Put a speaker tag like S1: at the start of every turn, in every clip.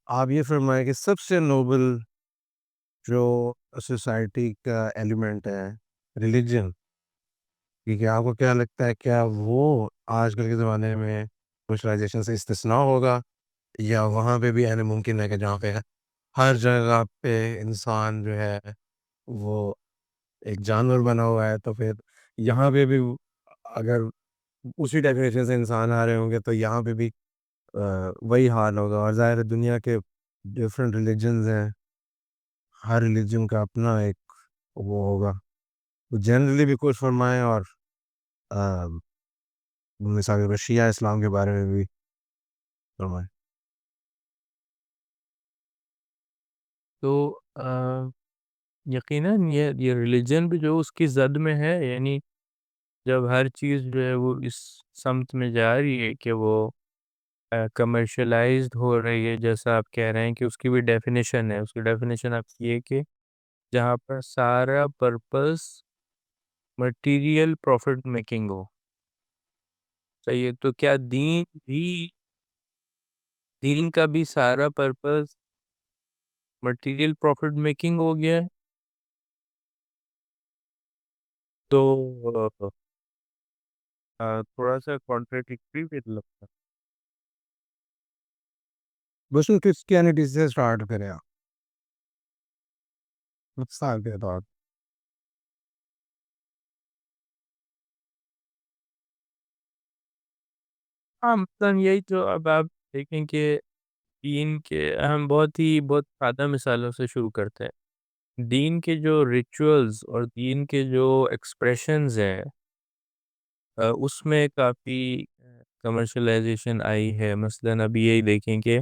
S1: آپ یہ فرمائیں کہ سب سے نوبل جو سوسائٹی کا ایلیمنٹ ہے ریلیجن، کیونکہ آپ کو کیا لگتا ہے کیا وہ آج کل کے زمانے میں سوشلائزیشن سے استثناء ہوگا، یا وہاں پہ بھی یعنی ممکن ہے کہ جہاں پہ ہر جگہ پہ انسان جو ہے وہ ایک جانور بنا ہوا ہے، تو پھر یہاں پہ بھی اگر اسی ڈیفینیشن سے انسان آ رہے ہوں گے تو یہاں پہ بھی وہی حال ہوگا، اور ظاہر ہے دنیا کے ڈفرینٹ ریلیجنز ہیں، ہر ریلیجن کا اپنا ایک وہ ہوگا، تو جنرلی بھی کچھ فرمائیں، اور مثال کے طور پر شیعہ اسلام کے بارے میں بھی فرمائیں۔
S2: تو یقیناً یہ ریلیجن بھی جو اس کی زد میں ہے، یعنی جب ہر چیز جو ہے وہ اس سمت میں جا رہی ہے کہ وہ کمرشلائزڈ ہو رہی ہے، جیسا آپ کہہ رہے ہیں کہ اس کی بھی ڈیفینیشن ہے، اس کی ڈیفینیشن آپ کی ہے کہ جہاں پر سارا پرپس مٹیریل پروفٹ میکنگ ہو، صحیح ہے؟ تو کیا دین کا بھی سارا پرپس مٹیریل پروفٹ میکنگ ہو گیا ہے؟ تو تھوڑا سا کانٹراڈکٹری بھی لگتا ہے۔
S1: بس کرسچینٹی سے اسٹارٹ کریں آپ مثال کے طور
S2: ہاں مثلاً یہی تو اب آپ دیکھیں کہ دین کے ہم بہت سادہ مثالوں سے شروع کرتے ہیں۔ دین کے جو ریچولز اور دین کے جو ایکسپریشنز ہیں اس میں کافی کمرشلائزیشن آئی ہے۔ مثلاً ابھی یہی دیکھیں کہ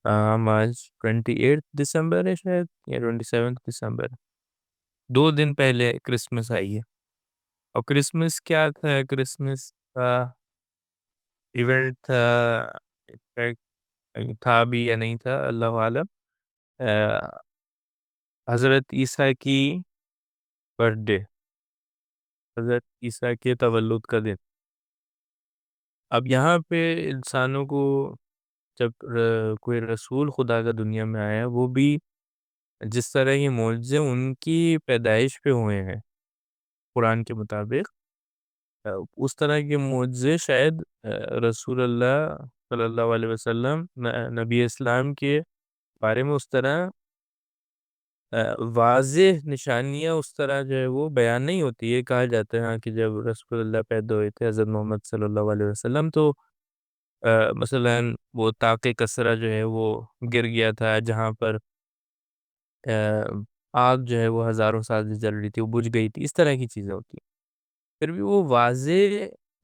S2: ہم آج 28 دسمبر ہے شاید، یا 27 دسمبر، 2 دن پہلے کرسمس آئی ہے۔ اور کرسمس کیا تھا؟ کرسمس کا ایونٹ تھا، تھا بھی یا نہیں تھا اللہ عالم، حضرت عیسیٰ کی برتھ ڈے، حضرت عیسیٰ کے تولد کا دن۔ اب یہاں پہ انسانوں کو جب کوئی رسول خدا کا دنیا میں آیا، وہ بھی جس طرح یہ معجزے ان کی پیدائش پہ ہوئے ہیں قرآن کے مطابق، اس طرح کے معجزے شاید رسول اللہ صلی اللہ علیہ وسلم نبی اسلام کے بارے میں اس طرح واضح نشانیاں اس طرح جو ہے وہ بیان نہیں ہوتی۔ یہ کہا جاتا ہے کہ جب رسول اللہ پیدا ہوئے تھے حضرت محمد صلی اللہ علیہ وسلم، تو مثلاً وہ طاق کسرا جو ہے وہ گر گیا تھا، جہاں پر آگ جو ہے وہ ہزاروں سال سے جل رہی تھی، وہ بجھ گئی تھی، اس طرح کی چیزیں ہوتی ہیں۔ پھر بھی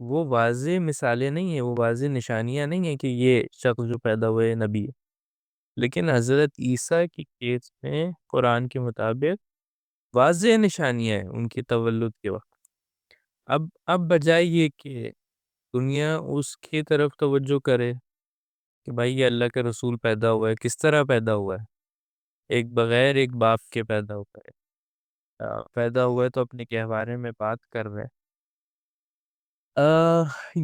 S2: وہ واضح مثالیں نہیں ہیں، وہ واضح نشانیاں نہیں ہیں کہ یہ شخص جو پیدا ہوئے نبی ہے۔ لیکن حضرت عیسیٰ کی کیس میں قرآن کے مطابق واضح نشانیاں ہیں ان کی تولد کے وقت۔ اب بجائے یہ کہ دنیا اس کی طرف توجہ کرے کہ بھائی یہ اللہ کا رسول پیدا ہوا ہے، کس طرح پیدا ہوا ہے؟ بغیر ایک باپ کے پیدا ہوا ہے، پیدا ہوا ہے تو اپنے گہوارے میں بات کر رہے ہیں۔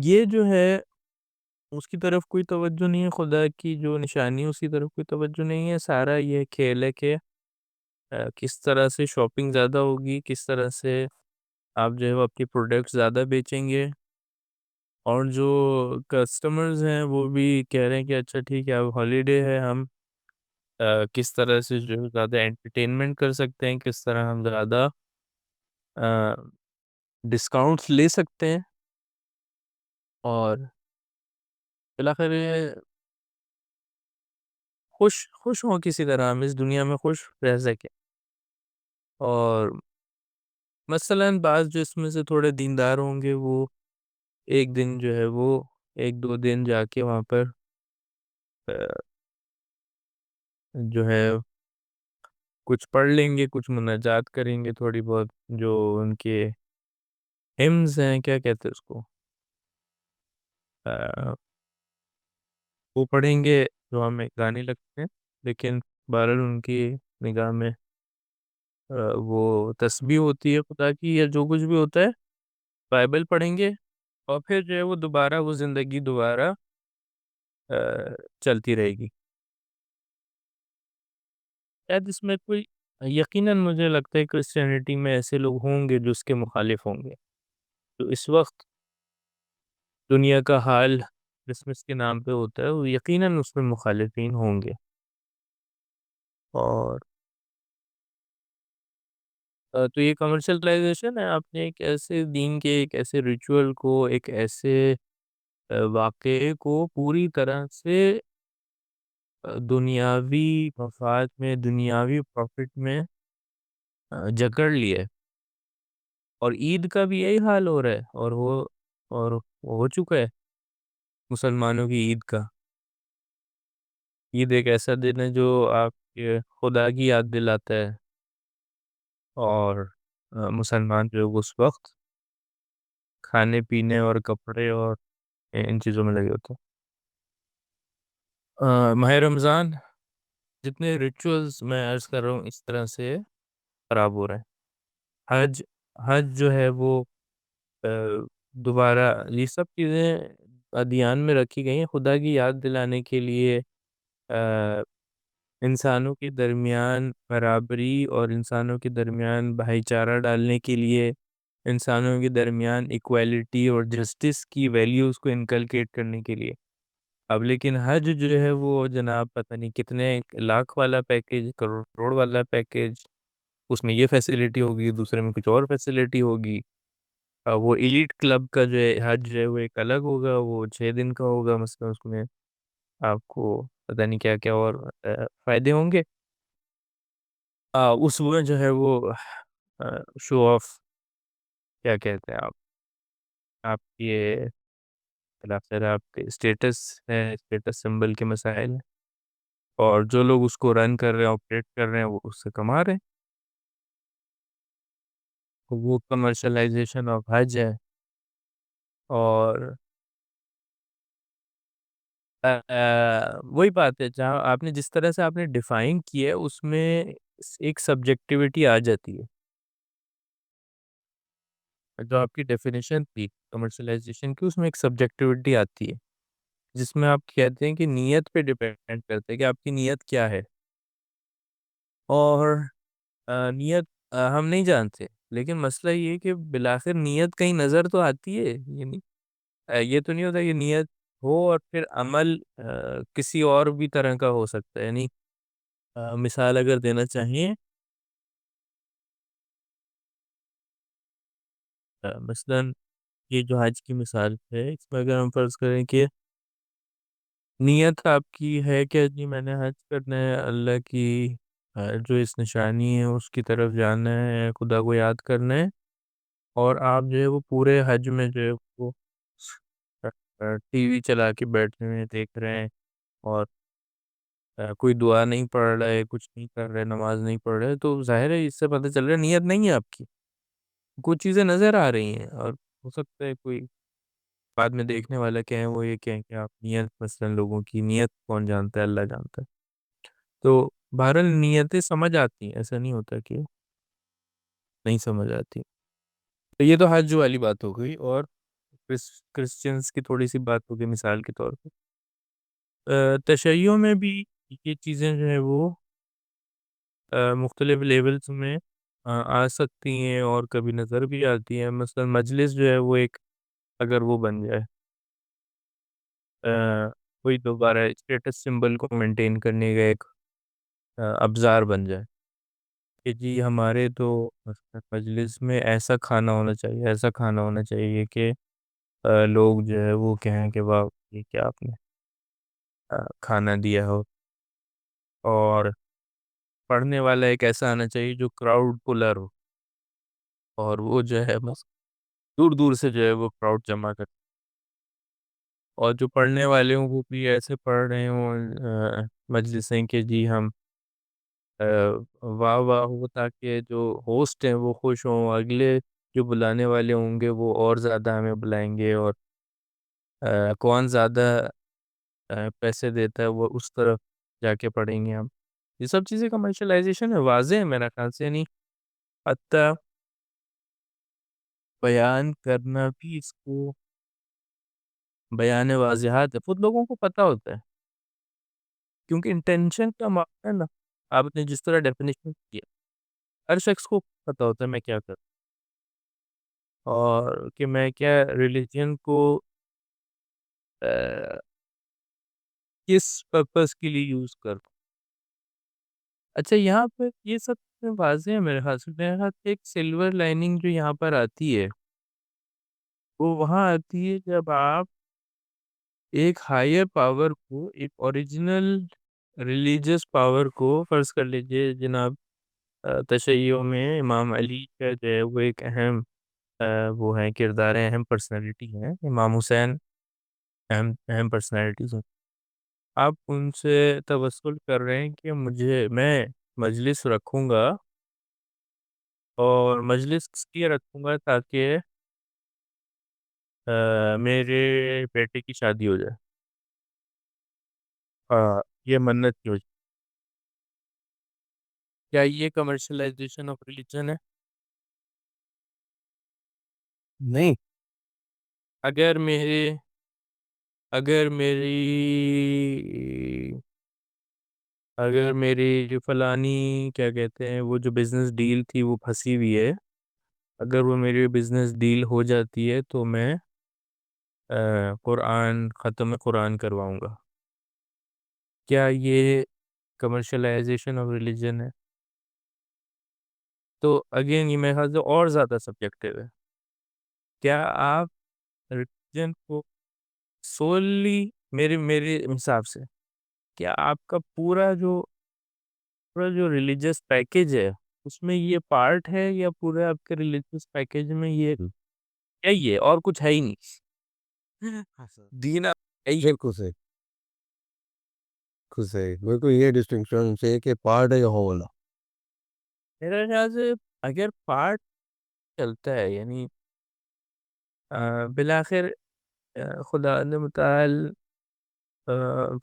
S2: یہ جو ہے اس کی طرف کوئی توجہ نہیں ہے، خدا کی جو نشانی ہے اس کی طرف کوئی توجہ نہیں ہے۔ سارا یہ کھیل ہے کہ کس طرح سے شاپنگ زیادہ ہوگی، کس طرح سے آپ جو ہے وہ اپنی پروڈکٹ زیادہ بیچیں گے، اور جو کسٹمرز ہیں وہ بھی کہہ رہے ہیں کہ اچھا ٹھیک ہے اب ہالیڈے ہے، ہم کس طرح سے جو ہے زیادہ انٹرٹینمنٹ کر سکتے ہیں، کس طرح ہم زیادہ ڈسکاؤنٹس لے سکتے ہیں، اور بالآخر خوش ہوں، کسی طرح ہم اس دنیا میں خوش رہ سکیں۔ اور مثلاً بعض جو اس میں سے تھوڑے دیندار ہوں گے، وہ ایک دن جو ہے وہ 1-2 دن جا کے وہاں پر جو ہے کچھ پڑھ لیں گے، کچھ مناجات کریں گے، تھوڑی بہت جو ان کے ہمز ہیں، کیا کہتے ہیں اس کو، وہ پڑھیں گے جو ہمیں گانے لگتے ہیں، لیکن بہرحال ان کی نگاہ میں وہ تسبیح ہوتی ہے خدا کی، یا جو کچھ بھی ہوتا ہے۔ بائبل پڑھیں گے، اور پھر جو ہے وہ دوبارہ وہ زندگی دوبارہ چلتی رہے گی۔ شاید اس میں کوئی یقیناً مجھے لگتا ہے کرسچینٹی میں ایسے لوگ ہوں گے جو اس کے مخالف ہوں گے. تو اس وقت دنیا کا حال کرسمس کے نام پہ ہوتا ہے وہ یقیناً اس میں مخالفین ہوں گے. اور تو یہ کمرشلائزیشن ہے. آپ نے ایک ایسے دین کے ایک ایسے ریچول کو ایک ایسے واقعے کو پوری طرح سے دنیاوی مفاد میں دنیاوی پروفٹ میں جکڑ لیے. اور عید کا بھی یہی حال ہو رہا ہے اور ہو چکا ہے مسلمانوں کی عید کا. عید ایک ایسا دن ہے جو آپ کے خدا کی یاد دلاتا ہے اور مسلمان جو اس وقت کھانے پینے اور کپڑے اور ان چیزوں میں لگے ہوتے ہیں. ماہ رمضان جتنے ریچولز میں عرض کر رہا ہوں اس طرح سے خراب ہو رہے ہیں. حج حج جو ہے وہ دوبارہ یہ سب چیزیں ادیان میں رکھی گئی ہیں خدا کی یاد دلانے کے لیے، انسانوں کے درمیان برابری اور انسانوں کے درمیان بھائی چارہ ڈالنے کے لیے، انسانوں کے درمیان ایکویلٹی اور جسٹس کی ویلیوز کو انکلکیٹ کرنے کے لیے. اب لیکن حج جو ہے وہ جناب پتہ نہیں کتنے لاکھ والا پیکیج، کروڑ والا پیکیج، اس میں یہ فیسلٹی ہوگی، دوسرے میں کچھ اور فیسلٹی ہوگی. وہ ایلیٹ کلب کا جو ہے حج جو ہے وہ ایک الگ ہوگا، وہ 6 دن کا ہوگا. مثلا اس میں آپ کو پتہ نہیں کیا کیا اور فائدے ہوں گے. اس میں جو ہے وہ شو آف کیا کہتے ہیں آپ یہ پھر آپ کے اسٹیٹس ہے، اسٹیٹس سمبل کے مسائل ہیں، اور جو لوگ اس کو رن کر رہے ہیں آپریٹ کر رہے ہیں وہ اس سے کما رہے ہیں. وہ کمرشلائزیشن آف حج ہے. اور وہی بات ہے جہاں آپ نے جس طرح سے آپ نے ڈیفائن کیا ہے اس میں ایک سبجیکٹیوٹی آ جاتی ہے. جو آپ کی ڈیفینیشن تھی کمرشلائزیشن کی اس میں ایک سبجیکٹیوٹی آتی ہے جس میں آپ کہتے ہیں کہ نیت پہ ڈیپینڈ کرتے ہیں کہ آپ کی نیت کیا ہے. اور نیت ہم نہیں جانتے، لیکن مسئلہ یہ ہے کہ بالآخر نیت کہیں نظر تو آتی ہے. یعنی یہ تو نہیں ہوتا کہ نیت ہو اور پھر عمل کسی اور بھی طرح کا ہو سکتا ہے. یعنی مثال اگر دینا چاہیں مثلا یہ جو حج کی مثال ہے اس میں اگر ہم فرض کریں کہ نیت آپ کی ہے کہ جی میں نے حج کرنا ہے، اللہ کی جو اس نشانی ہے اس کی طرف جانا ہے، خدا کو یاد کرنا ہے. اور آپ جو ہے وہ پورے حج میں جو ہے وہ ٹی وی چلا کے بیٹھے ہوئے دیکھ رہے ہیں اور کوئی دعا نہیں پڑھ رہا ہے، کچھ نہیں کر رہے، نماز نہیں پڑھ رہے، تو ظاہر ہے اس سے پتہ چل رہا ہے نیت نہیں ہے آپ کی. کچھ چیزیں نظر آ رہی ہیں اور ہو سکتا ہے کوئی بعد میں دیکھنے والا کہیں وہ یہ کہیں کہ آپ نیت، مثلا لوگوں کی نیت کون جانتا ہے، اللہ جانتا ہے. تو بہرحال نیتیں سمجھ آتی ہیں، ایسا نہیں ہوتا کہ نہیں سمجھ آتی. تو یہ تو حج والی بات ہو گئی. اور کرسچنس کی تھوڑی سی بات ہوگی مثال کے طور پہ. تشیعوں میں بھی یہ چیزیں جو ہے وہ مختلف لیولز میں آ سکتی ہیں اور کبھی نظر بھی آتی ہیں. مثلا مجلس جو ہے وہ ایک اگر وہ بن جائے کوئی دوبارہ اسٹیٹس سمبل کو مینٹین کرنے کا ایک ابزار بن جائے کہ جی ہمارے تو مثلاً مجلس میں ایسا کھانا ہونا چاہیے، ایسا کھانا ہونا چاہیے کہ لوگ جو ہے وہ کہیں کہ واہ یہ کیا آپ نے کھانا دیا ہو. اور پڑھنے والا ایک ایسا آنا چاہیے جو کراؤڈ پولر ہو اور وہ جو ہے بس دور دور سے جو ہے وہ کراؤڈ جمع کر. اور جو پڑھنے والے ہوں وہ بھی ایسے پڑھ رہے ہوں مجلسیں کہ جی ہم واہ واہ ہو تاکہ جو ہوسٹ ہیں وہ خوش ہوں، اگلے جو بلانے والے ہوں گے وہ اور زیادہ ہمیں بلائیں گے، اور کون زیادہ پیسے دیتا ہے وہ اس طرف جا کے پڑھیں گے ہم. یہ سب چیزیں کمرشلائزیشن ہے، واضح ہے میرا خیال سے. یعنی حتیٰ بیان کرنا بھی اس کو بیان واضحات ہے، خود لوگوں کو پتہ ہوتا ہے کیونکہ انٹینشن کا معاملہ ہے نا. آپ نے جس طرح ڈیفینیشن کیا، ہر شخص کو پتہ ہوتا ہے میں کیا کروں اور کہ میں کیا ریلیجن کو کس پرپس کے لیے یوز کروں۔ اچھا یہاں پہ یہ سب واضح ہے میرے خیال سے، میرے خیال سے ایک سلور لائننگ جو یہاں پر آتی ہے وہ وہاں آتی ہے جب آپ ایک ہائر پاور کو، ایک اوریجنل ریلیجیس پاور کو، فرض کر لیجئے جناب تشیع میں امام علی کا جو ہے وہ ایک اہم وہ ہیں کردار ہیں، اہم پرسنالٹی ہیں، امام حسین اہم اہم پرسنالٹیز ہیں، آپ ان سے توسل کر رہے ہیں کہ میں مجلس رکھوں گا اور مجلس اس لیے رکھوں گا تاکہ میرے بیٹے کی شادی ہو جائے، یہ منت کی ہو جائے۔ کیا یہ کمرشلائزیشن آف ریلیجن ہے؟
S1: نہیں،
S2: اگر میرے اگر میری اگر میری جو فلانی کیا کہتے ہیں وہ جو بزنس ڈیل تھی وہ پھنسی ہوئی ہے، اگر وہ میری بزنس ڈیل ہو جاتی ہے تو میں ختم قرآن کرواؤں گا، کیا یہ کمرشلائزیشن آف ریلیجن ہے؟ تو اگین یہ میرے خیال سے اور زیادہ سبجیکٹیو ہے۔ کیا آپ ریلیجن کو سوللی میرے حساب سے کیا آپ کا پورا جو ریلیجس پیکج ہے اس میں یہ پارٹ ہے، یا پورے آپ کے ریلیجس پیکج میں یہ کیا ہی ہے اور کچھ ہے ہی نہیں؟
S1: ہاں سر،
S2: دین آپ ہے ہی
S1: بالکل صحیح، بالکل صحیح، بالکل یہ ڈسٹنکشن سے کہ پارٹ ہے یا ہول۔
S2: میرے خیال سے اگر پارٹ چلتا ہے یعنی بالآخر خدا نے متعال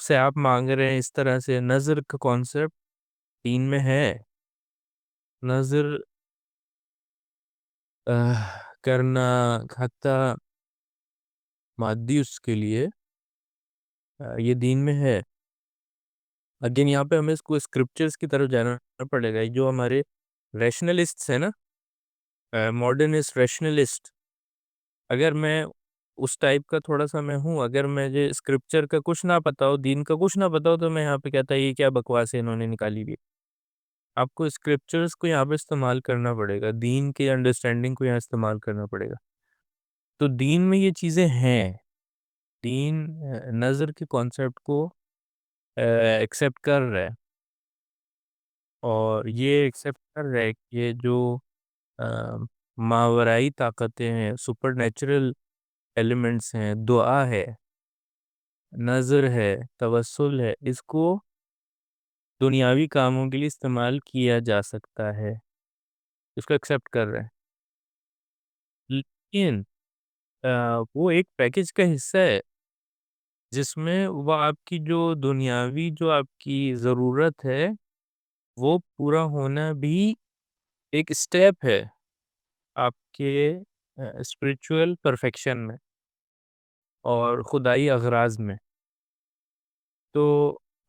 S2: سے آپ مانگ رہے ہیں اس طرح سے، نظر کا کانسیپٹ دین میں ہے، نظر کرنا حتیٰ مادی اس کے لیے یہ دین میں ہے۔ اگین یہاں پہ ہمیں اس کو اسکرپچرز کی طرف جانا پڑے گا، جو ہمارے ریشنلسٹ ہیں نا، ماڈرنسٹ ریشنلسٹ، اگر میں اس ٹائپ کا تھوڑا سا میں ہوں، اگر مجھے اسکرپچر کا کچھ نہ پتا ہو، دین کا کچھ نہ پتا ہو، تو میں یہاں پہ کہتا یہ کیا بکواس ہے انہوں نے نکالی ہوئی۔ آپ کو اسکرپچرز کو یہاں پہ استعمال کرنا پڑے گا، دین کے انڈرسٹینڈنگ کو یہاں استعمال کرنا پڑے گا۔ تو دین میں یہ چیزیں ہیں، دین نظر کے کانسیپٹ کو ایکسیپٹ کر رہا ہے، اور یہ ایکسیپٹ کر رہا ہے کہ یہ جو ماورائی طاقتیں ہیں، سپر نیچرل ایلیمنٹس ہیں، دعا ہے، نظر ہے، توسل ہے، اس کو دنیاوی کاموں کے لیے استعمال کیا جا سکتا ہے، اس کو ایکسیپٹ کر رہا ہے، لیکن وہ ایک پیکج کا حصہ ہے جس میں وہ آپ کی جو دنیاوی جو آپ کی ضرورت ہے وہ پورا ہونا بھی ایک اسٹیپ ہے آپ کے اسپریچول پرفیکشن میں اور خدائی اغراض میں۔ تو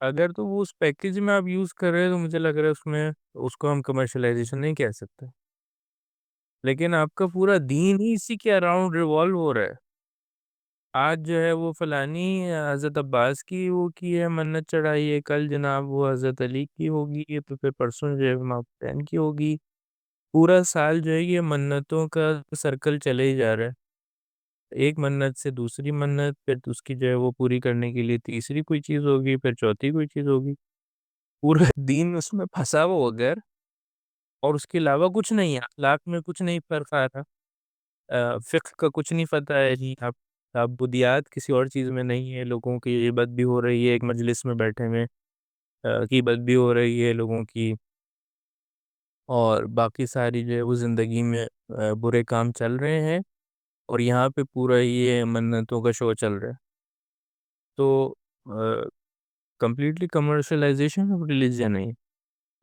S2: اگر تو وہ اس پیکج میں آپ یوز کر رہے ہیں تو مجھے لگ رہا ہے اس کو ہم کمرشلائزیشن نہیں کہہ سکتے، لیکن آپ کا پورا دین ہی اسی کے اراؤنڈ ریوالو ہو رہا ہے۔ آج جو ہے وہ فلانی حضرت عباس کی وہ کی ہے، منت چڑھائی ہے، کل جناب وہ حضرت علی کی ہوگی، تو پھر پرسوں جو ہے امام حسین کی ہوگی، پورا سال جو ہے یہ منتوں کا سرکل چلے ہی جا رہا ہے، ایک منت سے دوسری منت، پھر اس کی جو ہے وہ پوری کرنے کے لیے تیسری کوئی چیز ہوگی، پھر چوتھی کوئی چیز ہوگی، پورا دین اس میں پھنسا ہوا اگر، اور اس کے علاوہ کچھ نہیں ہے، اخلاق میں کچھ نہیں فرق آ رہا، فقہ کا کچھ نہیں پتہ ہے جی، آپ بدیات کسی اور چیز میں نہیں ہے، لوگوں کی غیبت بھی ہو رہی ہے، ایک مجلس میں بیٹھے میں غیبت بھی ہو رہی ہے لوگوں کی، اور باقی ساری جو ہے وہ زندگی میں برے کام چل رہے ہیں، اور یہاں پہ پورا یہ منتوں کا شو چل رہا ہے۔ تو کمپلیٹلی کمرشلائزیشن آف ریلیجن ہے۔